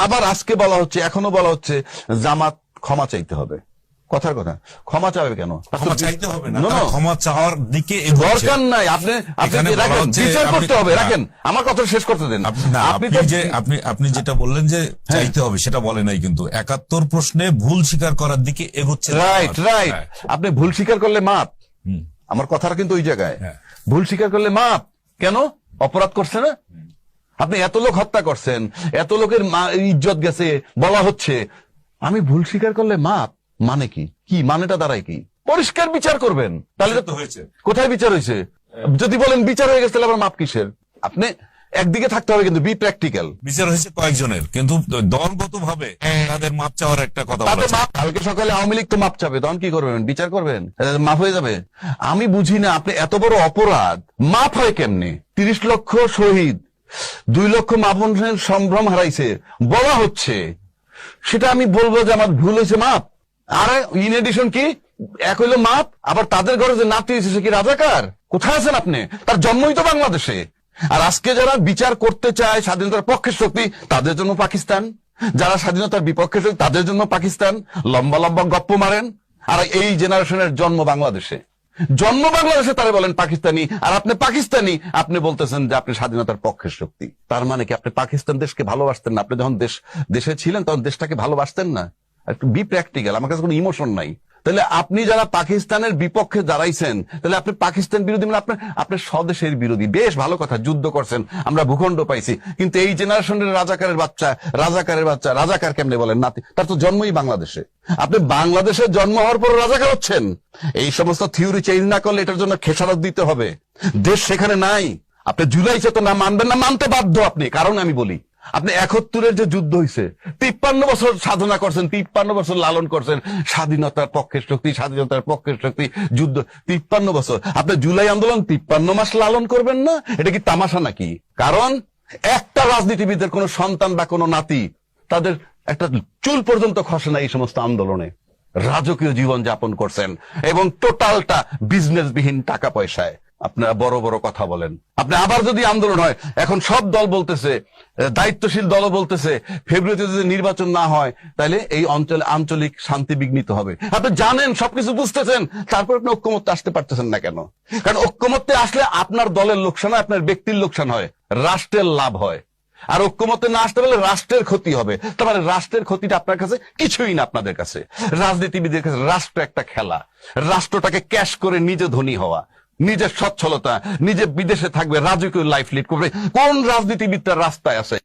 আবার আজকে বলা হচ্ছে, এখনো বলা হচ্ছে জামাত ক্ষমা চাইতে হবে। কথার কথা, ক্ষমা চাবে কেন? ক্ষমা চাইতে হবে না, No, no. ক্ষমা চাওয়ার দিকে এগোচ্ছে। দরকার নাই। আপনি এখানে বলা রাখেন, হচ্ছে বিচার করতে হবে। না। রাখেন, আমার কথা শেষ করতে দেন। আপনি যেটা বললেন যে চাইতে হবে, সেটা বলে নাই কিন্তু 71 প্রশ্নে ভুল স্বীকার করার দিকে এগোচ্ছে। রাইট। আপনি ভুল স্বীকার করলে মাপ। আমার কথাটা কিন্তু ওই জায়গায়, ভুল স্বীকার করলে মাপ। কেন? অপরাধ করছে না? আপনি এত লোক হত্যা করছেন, এত লোকের ইজ্জত গেছে, বলা হচ্ছে আমি ভুল স্বীকার করলে মাপ। মানে কি? কি মানেটা দাঁড়ায় কি? পরিষ্কার বিচার করবেন। তাহলে তো হয়েছে। কোথায় বিচার হয়েছে? যদি বলেন বিচার হয়ে গেছে, তাহলে আবার মাপ কিসের? আপনি একদিকে থাকতে হবে, কিন্তু বি প্র্যাকটিক্যাল। বিচার হয়েছে কয়েকজনের, কিন্তু দলগত ভাবে তাদের মাপ চাওয়ার একটা কথা বলেছে। কালকে সকালে আওয়ামী লীগ তো মাপ চাবে, তখন কি করবেন? বিচার করবেন? মাফ হয়ে যাবে? আমি বুঝি না, আপনি এত বড় অপরাধ মাফ হয় কেমনে? 30 লক্ষ শহীদ, 2 লক্ষ মাপনের সম্ভ্রম হারাইছে বলা হচ্ছে, সেটা আমি বলবো যে আমার ভুল হয়েছে, মাপ। আর ইন এডিশন কি এক হইলো মাপ, আবার তাদের ঘরে যে নাতি হয়েছে সে কি রাজাকার? কোথায় আছেন আপনি? তার জন্মই তো বাংলাদেশে। আর আজকে যারা বিচার করতে চায় স্বাধীনতার পক্ষের শক্তি, তাদের জন্য পাকিস্তান। যারা স্বাধীনতার বিপক্ষে শক্তি, তাদের জন্য পাকিস্তান। লম্বা লম্বা গপ্প মারেন। আর এই জেনারেশনের জন্ম বাংলাদেশে, তারা বলেন পাকিস্তানি। আর আপনি পাকিস্তানি, আপনি বলতেছেন যে আপনি স্বাধীনতার পক্ষের শক্তি। তার মানে কি আপনি পাকিস্তান দেশকে ভালোবাসতেন না? আপনি যখন দেশে ছিলেন তখন দেশটাকে ভালোবাসতেন না? একটু বি প্র্যাকটিক্যাল। আমার কাছে কোনো ইমোশন নাই। তাহলে আপনি যারা পাকিস্তানের বিপক্ষে দাঁড়াইছেন, তাহলে আপনি পাকিস্তান বিরোধী, মানে আপনার স্বদেশের বিরোধী। বেশ ভালো কথা, যুদ্ধ করছেন, আমরা ভূখণ্ড পাইছি, কিন্তু এই জেনারেশনের রাজাকারের বাচ্চা, রাজাকার কেমনে বলেন? নাতি, তার তো জন্মই বাংলাদেশে। আপনি বাংলাদেশে জন্ম হওয়ার পর রাজাকার হচ্ছেন। এই সমস্ত থিওরি চেঞ্জ না করলে এটার জন্য খেসারত দিতে হবে। দেশ সেখানে নাই। আপনি জুলাই চেতনা মানবেন না, মানতে বাধ্য আপনি। কারণ আমি বলি, আপনি 71-এর যে যুদ্ধ হয়েছে, 53 বছর সাধনা করছেন, 53 বছর লালন করছেন স্বাধীনতার পক্ষের শক্তি, যুদ্ধ 53 বছর। আপনি জুলাই আন্দোলন 53 মাস লালন করবেন না? এটা কি তামাশা নাকি? কারণ একটা রাজনীতিবিদের কোন সন্তান বা কোন নাতি, তাদের একটা চুল পর্যন্ত খসে না এই সমস্ত আন্দোলনে। রাজকীয় জীবন যাপন করছেন, এবং টোটালটা বিজনেসবিহীন টাকা পয়সায় আপনারা বড় বড় কথা বলেন। আপনি আবার যদি আন্দোলন হয়, এখন সব দল বলতেছে, দায়িত্বশীল দলও বলতেছে, ফেব্রুয়ারিতে যদি নির্বাচন না হয় তাহলে এই অঞ্চলে আঞ্চলিক শান্তি বিঘ্নিত হবে। আপনি জানেন, সবকিছু বুঝতেছেন, তারপর আপনি ঐক্যমত্যে আসতে পারতেছেন না কেন? কারণ ঐক্যমত্যে আসলে আপনার দলের লোকসান হয়, আপনার ব্যক্তির লোকসান হয়, রাষ্ট্রের লাভ হয়। আর ঐক্যমত্যে না আসতে পারলে রাষ্ট্রের ক্ষতি হবে। তার মানে রাষ্ট্রের ক্ষতিটা আপনার কাছে কিছুই না। আপনাদের কাছে, রাজনীতিবিদের কাছে রাষ্ট্র একটা খেলা। রাষ্ট্রটাকে ক্যাশ করে নিজে ধনী হওয়া, নিজের সচ্ছলতা, নিজে বিদেশে থাকবে, রাজকীয় লাইফ লিড করবে। কোন রাজনীতিবিদটার রাস্তায় আছে?